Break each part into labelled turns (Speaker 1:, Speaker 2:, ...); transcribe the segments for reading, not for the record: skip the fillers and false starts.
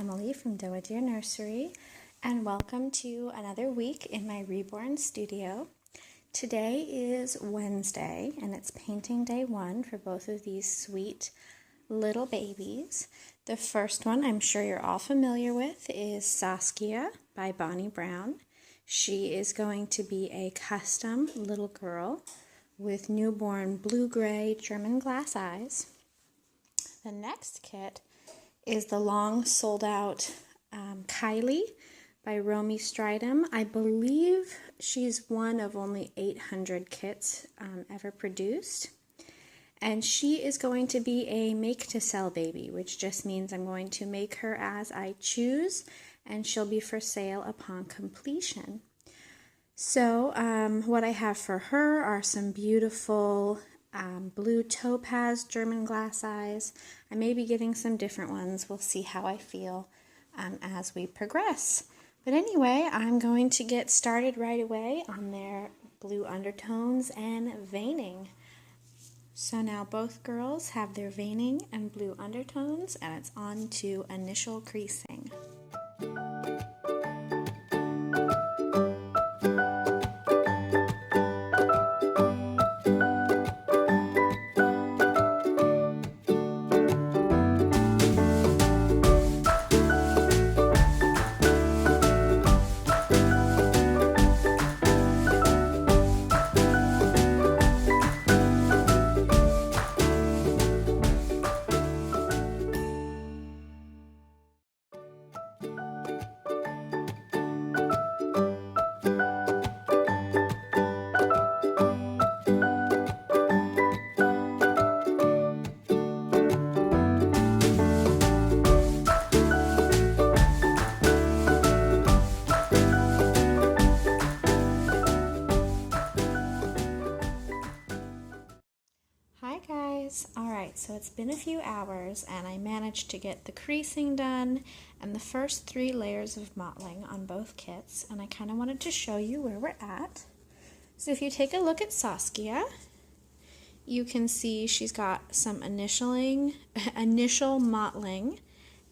Speaker 1: Emily from Doe Deer Nursery, and welcome to another week in my Reborn studio. Today is Wednesday, and it's painting day 1 for both of these sweet little babies. The first one I'm sure you're all familiar with is Saskia by Bonnie Brown. She is going to be a custom little girl with newborn blue-gray German glass eyes. The next kit is the long sold-out Kylie by Romy Stridham. I believe she's one of only 800 kits ever produced. And she is going to be a make-to-sell baby, which just means I'm going to make her as I choose, and she'll be for sale upon completion. So what I have for her are some beautiful blue topaz German glass eyes. I may be getting some different ones. We'll see how I feel as we progress. But anyway, I'm going to get started right away on their blue undertones and veining. So now both girls have their veining and blue undertones, and it's on to initial creasing. Alright, so it's been a few hours and I managed to get the creasing done and the first 3 layers of mottling on both kits, and I kind of wanted to show you where we're at. So if you take a look at Saskia, you can see she's got some initial mottling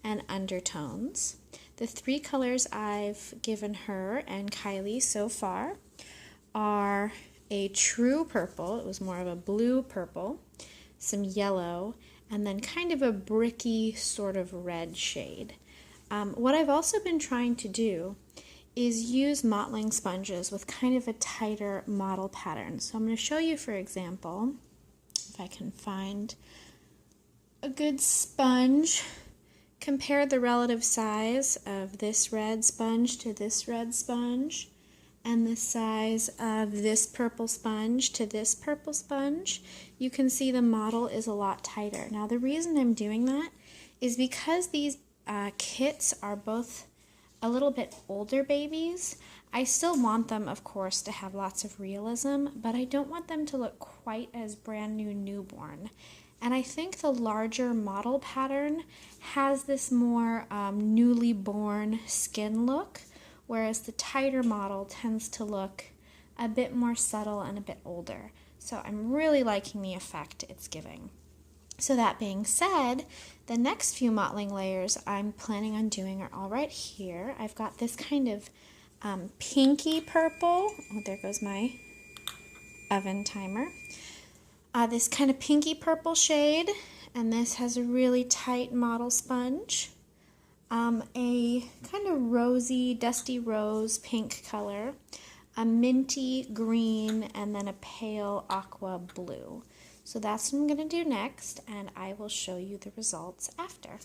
Speaker 1: and undertones. The 3 colors I've given her and Kylie so far are a true purple, it was more of a blue purple, some yellow, and then kind of a bricky sort of red shade. What I've also been trying to do is use mottling sponges with kind of a tighter model pattern. So I'm going to show you, for example, if I can find a good sponge, compare the relative size of this red sponge to this red sponge, and the size of this purple sponge to this purple sponge. You can see the model is a lot tighter. Now the reason I'm doing that is because these kits are both a little bit older babies. I still want them, of course, to have lots of realism, but I don't want them to look quite as brand new newborn. And I think the larger model pattern has this more newly born skin look, whereas the tighter model tends to look a bit more subtle and a bit older. So I'm really liking the effect it's giving. So that being said, the next few mottling layers I'm planning on doing are all right here. I've got this kind of pinky purple. Oh, there goes my oven timer. This kind of pinky purple shade, and this has a really tight model sponge. A kind of rosy, dusty rose pink color, a minty green, and then a pale aqua blue. So that's what I'm going to do next, and I will show you the results after.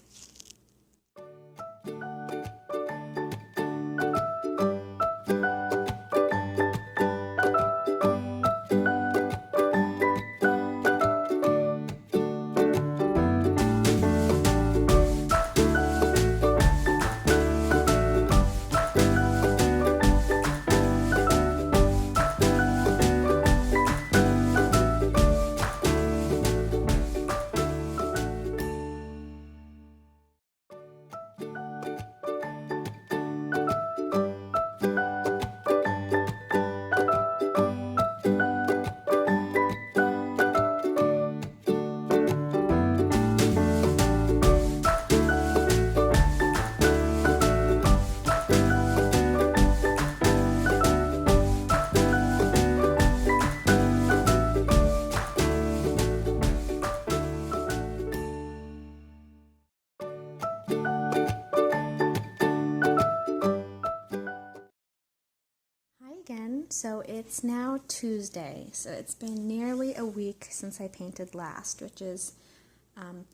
Speaker 1: So it's now Tuesday, so it's been nearly a week since I painted last, which is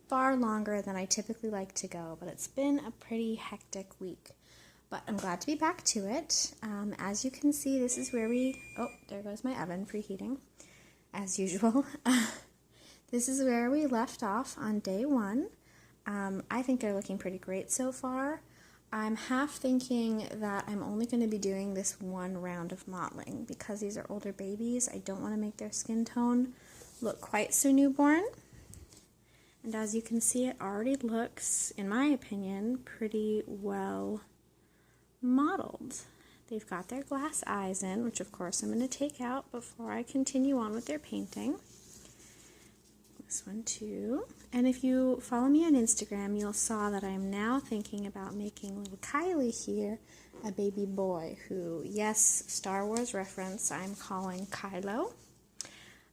Speaker 1: far longer than I typically like to go, but it's been a pretty hectic week. But I'm glad to be back to it. As you can see, this is where there goes my oven preheating, as usual. This is where we left off on day one. I think they're looking pretty great so far. I'm half thinking that I'm only going to be doing this one round of mottling because these are older babies. I don't want to make their skin tone look quite so newborn. And as you can see, it already looks, in my opinion, pretty well mottled. They've got their glass eyes in, which of course I'm going to take out before I continue on with their painting. This one too. And if you follow me on Instagram, you'll saw that I'm now thinking about making little Kylie here a baby boy who, yes, Star Wars reference, I'm calling Kylo.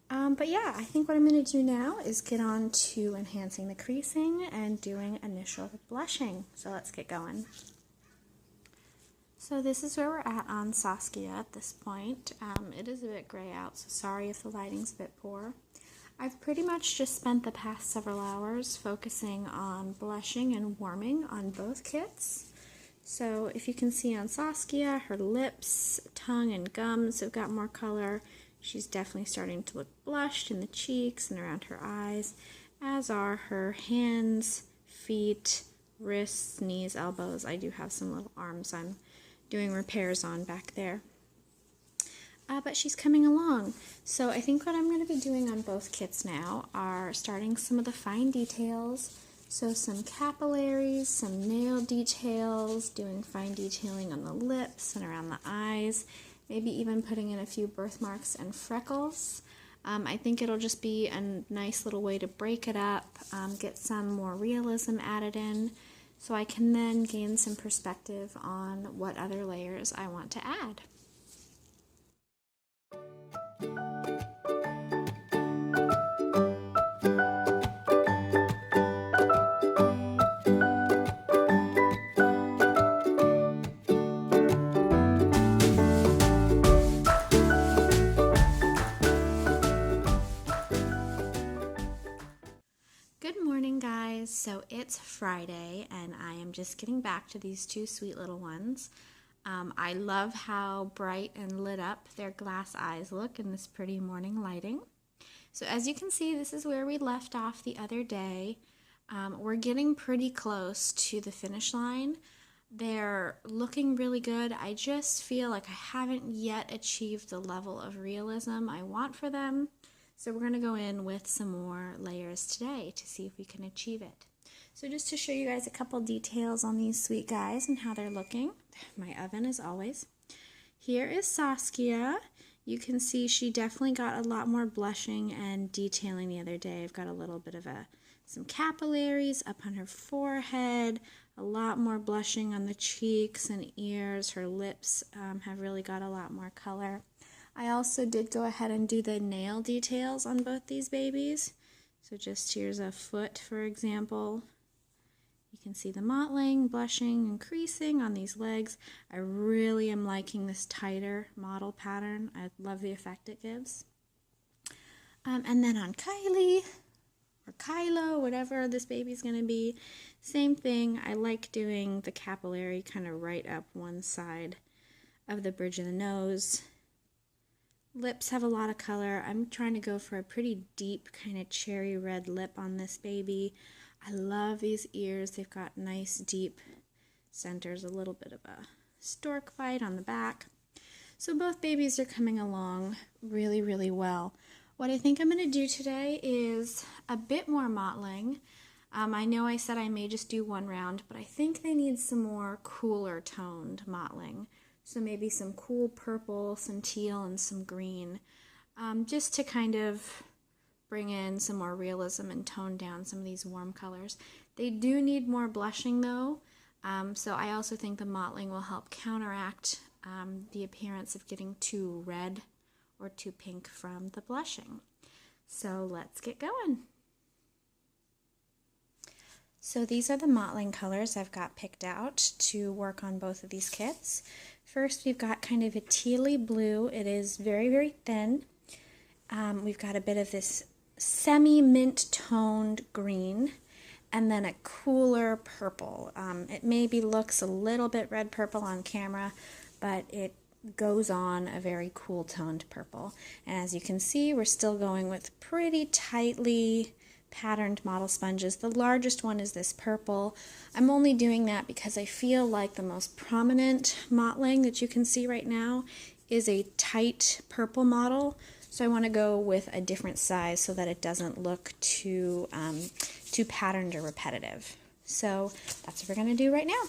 Speaker 1: But yeah, I think what I'm going to do now is get on to enhancing the creasing and doing initial blushing. So let's get going. So this is where we're at on Saskia at this point. It is a bit gray out, so sorry if the lighting's a bit poor. I've pretty much just spent the past several hours focusing on blushing and warming on both kits. So if you can see on Saskia, her lips, tongue, and gums have got more color. She's definitely starting to look blushed in the cheeks and around her eyes, as are her hands, feet, wrists, knees, elbows. I do have some little arms I'm doing repairs on back there. But she's coming along. So I think what I'm going to be doing on both kits now are starting some of the fine details. So some capillaries, some nail details, doing fine detailing on the lips and around the eyes, maybe even putting in a few birthmarks and freckles. I think it'll just be a nice little way to break it up, get some more realism added in, so I can then gain some perspective on what other layers I want to add. Good morning, guys. So it's Friday and I am just getting back to these two sweet little ones. I love how bright and lit up their glass eyes look in this pretty morning lighting. So as you can see, this is where we left off the other day. We're getting pretty close to the finish line. They're looking really good. I just feel like I haven't yet achieved the level of realism I want for them. So we're going to go in with some more layers today to see if we can achieve it. So just to show you guys a couple details on these sweet guys and how they're looking. My oven as always. Here is Saskia. You can see she definitely got a lot more blushing and detailing the other day. I've got a little bit of some capillaries up on her forehead, a lot more blushing on the cheeks and ears. Her lips have really got a lot more color. I also did go ahead and do the nail details on both these babies. So just here's a foot, for example. You can see the mottling, blushing, and creasing on these legs. I really am liking this tighter model pattern. I love the effect it gives. And then on Kylie, or Kylo, whatever this baby's going to be, same thing. I like doing the capillary kind of right up one side of the bridge of the nose. Lips have a lot of color. I'm trying to go for a pretty deep kind of cherry red lip on this baby. I love these ears. They've got nice deep centers, a little bit of a stork bite on the back. So both babies are coming along really, really well. What I think I'm going to do today is a bit more mottling. I know I said I may just do one round, but I think they need some more cooler toned mottling. So maybe some cool purple, some teal, and some green, just to kind of bring in some more realism and tone down some of these warm colors. They do need more blushing though, so I also think the mottling will help counteract the appearance of getting too red or too pink from the blushing. So let's get going. So these are the mottling colors I've got picked out to work on both of these kits. First, we've got kind of a tealy blue. It is very, very thin. We've got a bit of this semi-mint toned green, and then a cooler purple. It maybe looks a little bit red purple on camera, but it goes on a very cool toned purple. And as you can see, we're still going with pretty tightly patterned model sponges. The largest one is this purple. I'm only doing that because I feel like the most prominent mottling that you can see right now is a tight purple model. So I want to go with a different size so that it doesn't look too patterned or repetitive. So that's what we're going to do right now.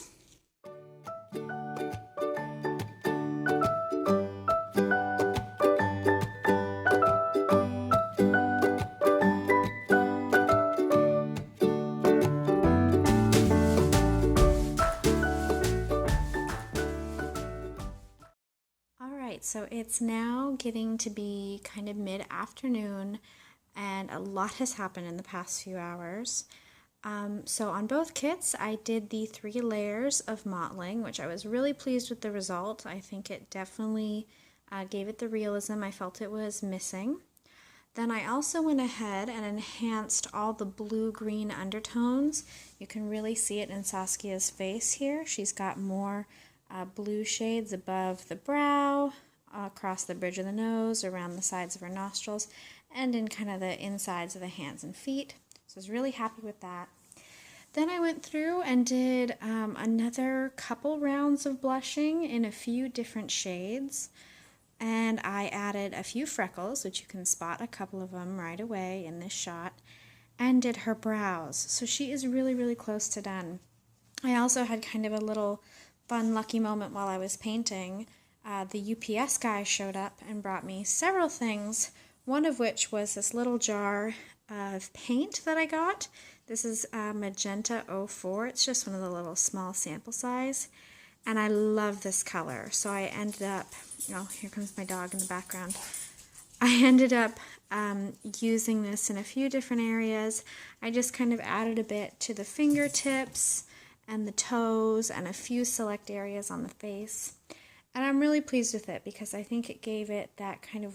Speaker 1: So it's now getting to be kind of mid-afternoon, and a lot has happened in the past few hours. So on both kits, I did the 3 layers of mottling, which I was really pleased with the result. I think it definitely gave it the realism I felt it was missing. Then I also went ahead and enhanced all the blue-green undertones. You can really see it in Saskia's face here. She's got more blue shades above the brow, across the bridge of the nose, around the sides of her nostrils, and in kind of the insides of the hands and feet. So I was really happy with that. Then I went through and did another couple rounds of blushing in a few different shades. And I added a few freckles, which you can spot a couple of them right away in this shot, and did her brows. So she is really, really close to done. I also had kind of a little fun, lucky moment while I was painting. The UPS guy showed up and brought me several things, one of which was this little jar of paint that I got. This is Magenta 04. It's just one of the little small sample size, and I love this color. So I ended up, oh, here comes my dog in the background. I ended up using this in a few different areas. I just kind of added a bit to the fingertips and the toes and a few select areas on the face. And I'm really pleased with it because I think it gave it that kind of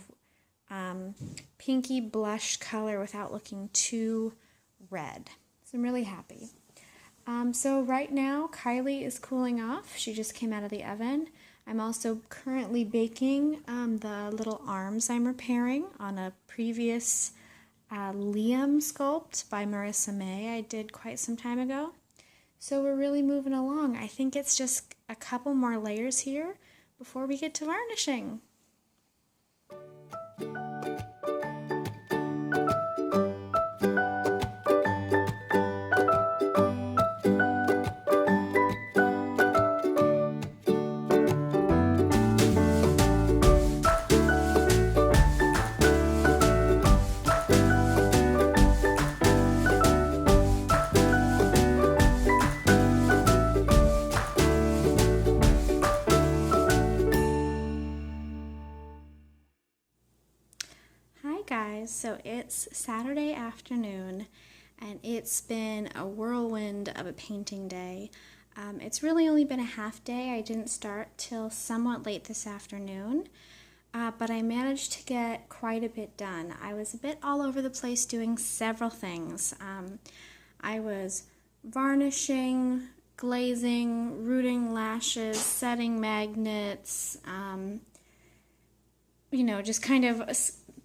Speaker 1: pinky blush color without looking too red. So I'm really happy. So right now, Kylie is cooling off. She just came out of the oven. I'm also currently baking the little arms I'm repairing on a previous Liam sculpt by Marissa May I did quite some time ago. So we're really moving along. I think it's just a couple more layers here before we get to varnishing. So it's Saturday afternoon, and it's been a whirlwind of a painting day. It's really only been a half day. I didn't start till somewhat late this afternoon, but I managed to get quite a bit done. I was a bit all over the place doing several things. I was varnishing, glazing, rooting lashes, setting magnets, just kind of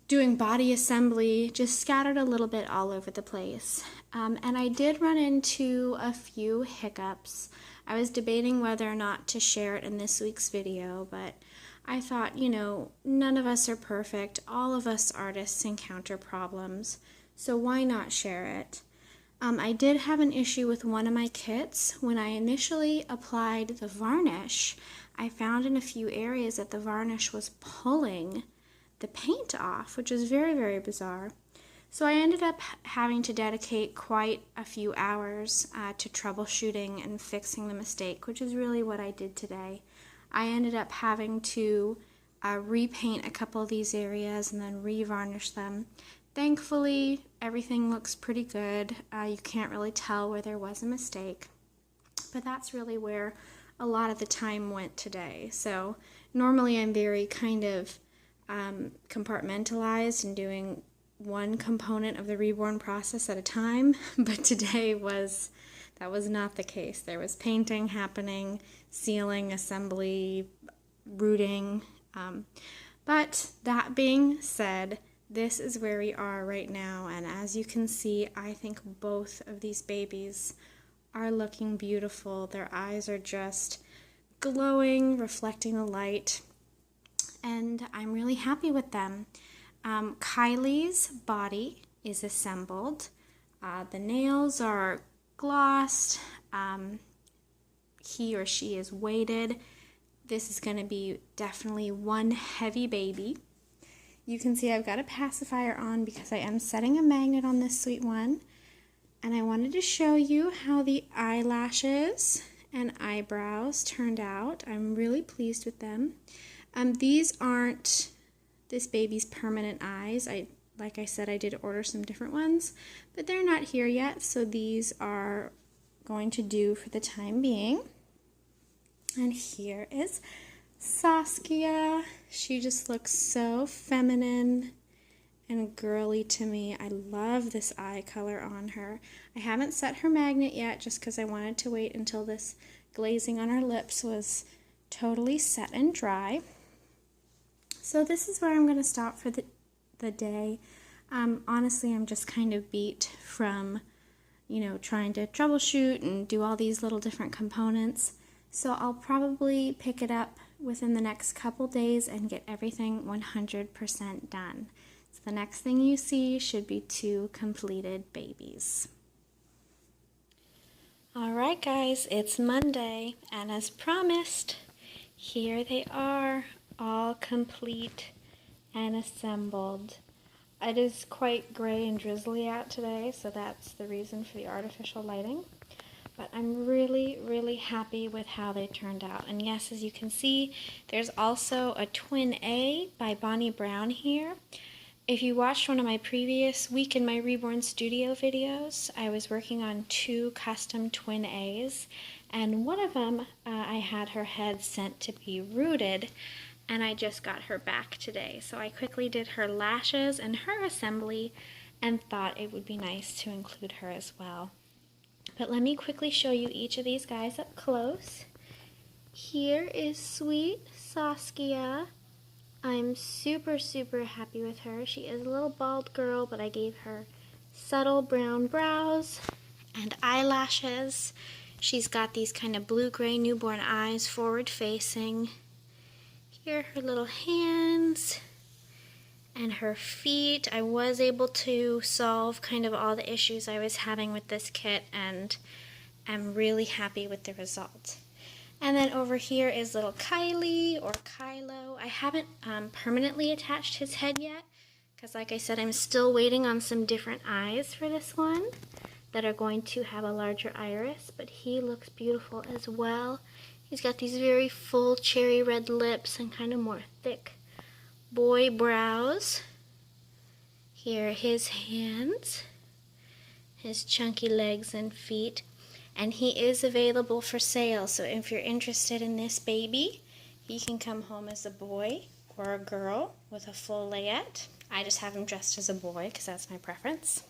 Speaker 1: doing body assembly, just scattered a little bit all over the place. And I did run into a few hiccups. I was debating whether or not to share it in this week's video, but I thought, none of us are perfect. All of us artists encounter problems, so why not share it? I did have an issue with one of my kits. When I initially applied the varnish, I found in a few areas that the varnish was pulling the paint off, which is very, very bizarre. So I ended up having to dedicate quite a few hours to troubleshooting and fixing the mistake, which is really what I did today. I ended up having to repaint a couple of these areas and then re-varnish them. Thankfully, everything looks pretty good. You can't really tell where there was a mistake, but that's really where a lot of the time went today. So normally I'm very kind of compartmentalized and doing one component of the Reborn process at a time, but today that was not the case. There was painting happening, sealing, assembly, rooting. But that being said, this is where we are right now, and as you can see, I think both of these babies are looking beautiful. Their eyes are just glowing, reflecting the light, and I'm really happy with them. Kylie's body is assembled. The nails are glossed. He or she is weighted. This is going to be definitely one heavy baby. You can see I've got a pacifier on because I am setting a magnet on this sweet one. And I wanted to show you how the eyelashes and eyebrows turned out. I'm really pleased with them. These aren't this baby's permanent eyes. Like I said, I did order some different ones, but they're not here yet, so these are going to do for the time being. And here is Saskia. She just looks so feminine and girly to me. I love this eye color on her. I haven't set her magnet yet just because I wanted to wait until this glazing on her lips was totally set and dry. So this is where I'm going to stop for the day. Honestly, I'm just kind of beat from, trying to troubleshoot and do all these little different components. So I'll probably pick it up within the next couple days and get everything 100% done. So the next thing you see should be 2 completed babies. Alright guys, it's Monday, and as promised, here they are, all complete and assembled. It is quite gray and drizzly out today, so that's the reason for the artificial lighting. But I'm really, really happy with how they turned out. And yes, as you can see, there's also a Twin A by Bonnie Brown here. If you watched one of my previous Week in My Reborn Studio videos, I was working on 2 custom Twin A's, and one of them I had her head sent to be rooted, and I just got her back today. So I quickly did her lashes and her assembly and thought it would be nice to include her as well. But let me quickly show you each of these guys up close. Here is sweet Saskia. I'm super, super happy with her. She is a little bald girl, but I gave her subtle brown brows and eyelashes. She's got these kind of blue-gray newborn eyes, forward facing. Here are her little hands and her feet. I was able to solve kind of all the issues I was having with this kit, and I'm really happy with the result. And then over here is little Kylie, or Kylo. I haven't permanently attached his head yet, because like I said, I'm still waiting on some different eyes for this one that are going to have a larger iris, but he looks beautiful as well. He's got these very full cherry red lips and kind of more thick boy brows. Here are his hands, his chunky legs and feet. And he is available for sale, so if you're interested in this baby, he can come home as a boy or a girl with a full layette. I just have him dressed as a boy because that's my preference.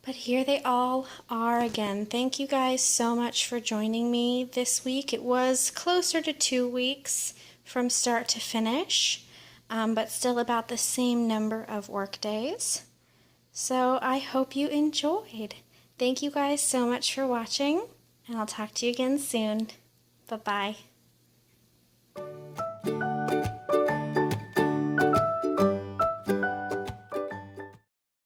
Speaker 1: But here they all are again. Thank you guys so much for joining me this week. It was closer to 2 weeks from start to finish, but still about the same number of work days. So I hope you enjoyed. Thank you guys so much for watching, and I'll talk to you again soon. Bye-bye.